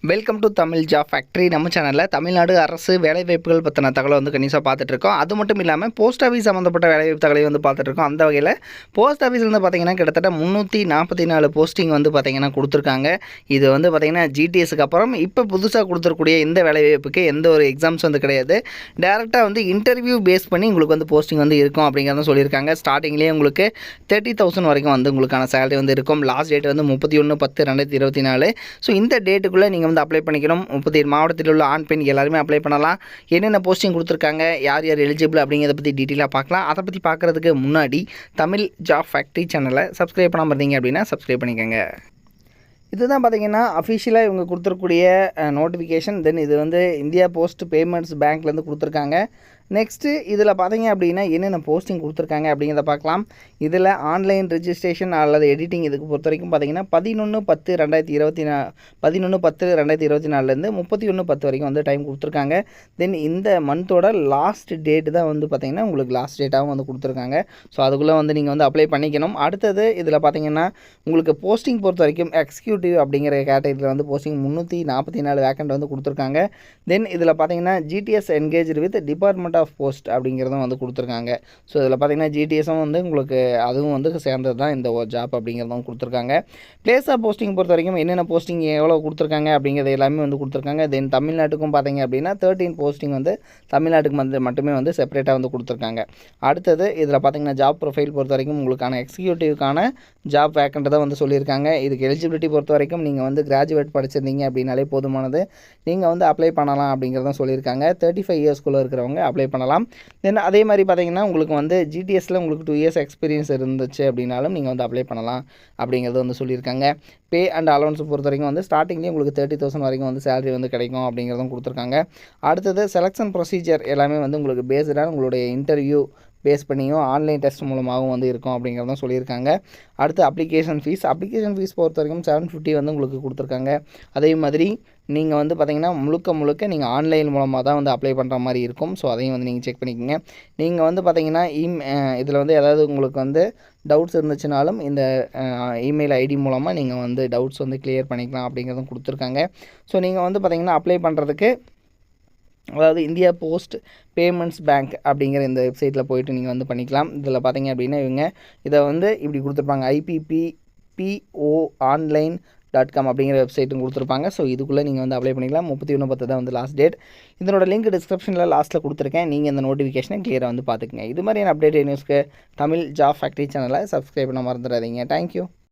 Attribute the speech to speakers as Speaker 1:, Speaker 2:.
Speaker 1: Welcome to Tamil job factory. நம்ம சேனலில் தமிழ்நாடு அரசு வேலைவாய்ப்புகள் பற்றின தகவலை வந்து கணிசாக பார்த்துட்ருக்கோம். அது மட்டும் இல்லாமல் போஸ்ட் ஆஃபீஸ் சம்மந்தப்பட்ட வேலைவாய்ப்பு தகவலையும் வந்து பார்த்துட்ருக்கோம். அந்த வகையில் போஸ்ட் ஆஃபீஸில் வந்து பார்த்திங்கன்னா கிட்டத்தட்ட 344 போஸ்டிங் வந்து பார்த்திங்கன்னா கொடுத்துருக்காங்க. இது வந்து பார்த்திங்கன்னா ஜிடிஎஸ்க்கு அப்புறம் இப்போ புதுசாக கொடுத்துருக்கூடிய இந்த வேலைவாய்ப்புக்கு எந்த ஒரு எக்ஸாம்ஸ் வந்து கிடையாது. டேரெக்டாக வந்து இன்டர்வியூ பேஸ் பண்ணி உங்களுக்கு வந்து போஸ்டிங் வந்து இருக்கும் அப்படிங்கிறத சொல்லியிருக்காங்க. ஸ்டார்டிங்லேயே உங்களுக்கு 30,000 வரைக்கும் வந்து உங்களுக்கான சேலரி வந்து இருக்கும். லாஸ்ட் டேட் வந்து 31/10/2024. ஸோ இந்த டேட்டுக்குள்ளே நீங்கள் வந்து அப்ளை பண்ணிக்கணும். 37 மாவட்டத்தில் உள்ள ஆண் பெண் எல்லாருமே அப்ளை பண்ணலாம். என்னென்ன போஸ்டிங் கொடுத்துருக்காங்க, யார் யார் எலிஜிபிள் அப்படிங்கிறத பற்றி டீட்டெயிலாக பார்க்கலாம். அதை பற்றி பார்க்குறதுக்கு முன்னாடி தமிழ் ஜாப் ஃபேக்ட்ரி சேனலை சப்ஸ்கிரைப் பண்ணாமல் இருந்தீங்க அப்படின்னா சப்ஸ்கிரைப் பண்ணிக்கோங்க. இதுதான் பார்த்திங்கன்னா அஃபிஷியலாக இவங்க கொடுத்துருக்கூடிய நோட்டிஃபிகேஷன். தென் இது வந்து இந்தியா போஸ்ட் பேமெண்ட்ஸ் பேங்க்லேருந்து கொடுத்துருக்காங்க. நெக்ஸ்ட்டு இதில் பார்த்தீங்க அப்படின்னா என்னென்ன போஸ்டிங் கொடுத்துருக்காங்க அப்படிங்கிறத பார்க்கலாம். இதில் ஆன்லைன் ரெஜிஸ்ட்ரேஷன் அல்லது எடிட்டிங் இதுக்கு பொறுத்த வரைக்கும் பார்த்திங்கன்னா 11/10/2024 31/10 வரைக்கும் வந்து டைம் கொடுத்துருக்காங்க. தென் இந்த மந்தோட லாஸ்ட் டேட்டு தான் வந்து பார்த்திங்கன்னா உங்களுக்கு லாஸ்ட் டேட்டாகவும் வந்து கொடுத்துருக்காங்க. ஸோ அதுக்குள்ளே வந்து நீங்கள் வந்து அப்ளை பண்ணிக்கணும். அடுத்தது இதில் பார்த்திங்கன்னா உங்களுக்கு போஸ்டிங் பொறுத்த வரைக்கும் எக்ஸிக்யூட்டிவ் அப்படிங்கிற கேட்டகரியில் வந்து போஸ்டிங் 344 வேக்கண்ட் வந்து கொடுத்துருக்காங்க. தென் இதில் பார்த்திங்கன்னா GDS engaged with department of post அப்படிங்கிறதும் வந்து கொடுத்துருக்காங்க. ஸோ இதில் பார்த்திங்கன்னா ஜிடிஎஸும் வந்து உங்களுக்கு அதுவும் வந்து சேர்ந்தது தான் இந்த ஜாப் அப்படிங்கிறதும் கொடுத்துருக்காங்க. பிளேஸ் ஆஃப் போஸ்டிங் பொறுத்த வரைக்கும் என்னென்ன போஸ்டிங் எவ்வளோ கொடுத்துருக்காங்க அப்படிங்கிறது எல்லாமே வந்து கொடுத்துருக்காங்க. தென் தமிழ்நாட்டுக்கும் பார்த்திங்க அப்படின்னா 13 போஸ்டிங் வந்து தமிழ்நாட்டுக்கு வந்து மட்டுமே வந்து செப்பரேட்டாக வந்து கொடுத்துருக்காங்க. அடுத்தது இதில் பார்த்திங்கன்னா ஜாப் ப்ரொஃபைல் பொறுத்த வரைக்கும் உங்களுக்கான எக்ஸிக்யூட்டிவ்க்கான ஜாப் வேக்கண்ட் தான் வந்து சொல்லியிருக்காங்க. இதுக்கு எலிஜிபிலிட்டி பொறுத்த வரைக்கும் நீங்கள் வந்து கிராஜுவேட் படிச்சிருந்தீங்க அப்படின்னாலே போதுமானது. நீங்கள் வந்து அப்ளை பண்ணலாம் அப்படிங்கிறதும் சொல்லியிருக்காங்க. 35 இயர்ஸ்க்குள்ளே இருக்கிறவங்க அப்ளை பண்ணலாம். தென் அதே மாதிரி பார்த்திங்கன்னா உங்களுக்கு வந்து ஜிடிஎஸில் உங்களுக்கு 2 இயர்ஸ் எக்ஸ்பீரியன்ஸ் இருந்துச்சு அப்படின்னாலும் நீங்கள் வந்து அப்ளை பண்ணலாம் அப்படிங்கிறது வந்து சொல்லியிருக்காங்க. பே அண்ட் அலவன்ஸ் பொறுத்த வரைக்கும் வந்து ஸ்டார்டிங்லேயே உங்களுக்கு 30,000 வரைக்கும் வந்து சேலரி வந்து கிடைக்கும் அப்படிங்கிறதும் கொடுத்துருக்காங்க. அடுத்தது செலெக்ஷன் ப்ரொசீஜர் எல்லாமே வந்து உங்களுக்கு பேஸ்டான உங்களுடைய இன்டர்வியூ பேஸ் பண்ணியும் ஆன்லைன் டெஸ்ட் மூலமாகவும் வந்து இருக்கும் அப்படிங்கிறதும் சொல்லியிருக்காங்க. அடுத்து அப்ளிகேஷன் ஃபீஸ் பொறுத்த வரைக்கும் 750 வந்து உங்களுக்கு கொடுத்துருக்காங்க. அதே மாதிரி நீங்கள் வந்து பார்த்திங்கன்னா முழுக்க நீங்கள் ஆன்லைன் மூலமாக தான் வந்து அப்ளை பண்ணுற மாதிரி இருக்கும். ஸோ அதையும் வந்து நீங்கள் செக் பண்ணிக்கோங்க. நீங்கள் வந்து பார்த்திங்கன்னா இதில் வந்து ஏதாவது உங்களுக்கு வந்து டவுட்ஸ் இருந்துச்சுனாலும் இந்த இமெயில் ஐடி மூலமாக நீங்கள் வந்து டவுட்ஸ் வந்து கிளியர் பண்ணிக்கலாம் அப்படிங்கிறதும் கொடுத்துருக்காங்க. ஸோ நீங்கள் வந்து பார்த்திங்கன்னா அப்ளை பண்ணுறதுக்கு அதாவது இந்தியா போஸ்ட் பேமெண்ட்ஸ் பேங்க் அப்படிங்கிற இந்த வெப்சைட்டில் போய்ட்டு நீங்கள் வந்து பண்ணிக்கலாம். இதில் பார்த்தீங்க அப்படின்னா இவங்க இதை வந்து இப்படி கொடுத்துருப்பாங்க, IPPPOonline.com அப்படிங்கிற வெப்சைட்டும் கொடுத்துருப்பாங்க. ஸோ இதுக்குள்ளே நீங்கள் வந்து அப்ளை பண்ணிக்கலாம். 31/10 தான் வந்து லாஸ்ட் டேட். இதனோட லிங்க் டிஸ்கிரிப்ஷனில் லாஸ்ட்டில் கொடுத்துருக்கேன். நீங்கள் இந்த நோட்டிஃபிகேஷனை கிளியராக வந்து பார்த்துக்குங்க. இது மாதிரியான அப்டேட் நியூஸ்க்கு தமிழ் ஜாப் ஃபேக்ட்ரி சேனலை சப்ஸ்கிரைப் பண்ண மறந்துடாதீங்க. தேங்க்யூ.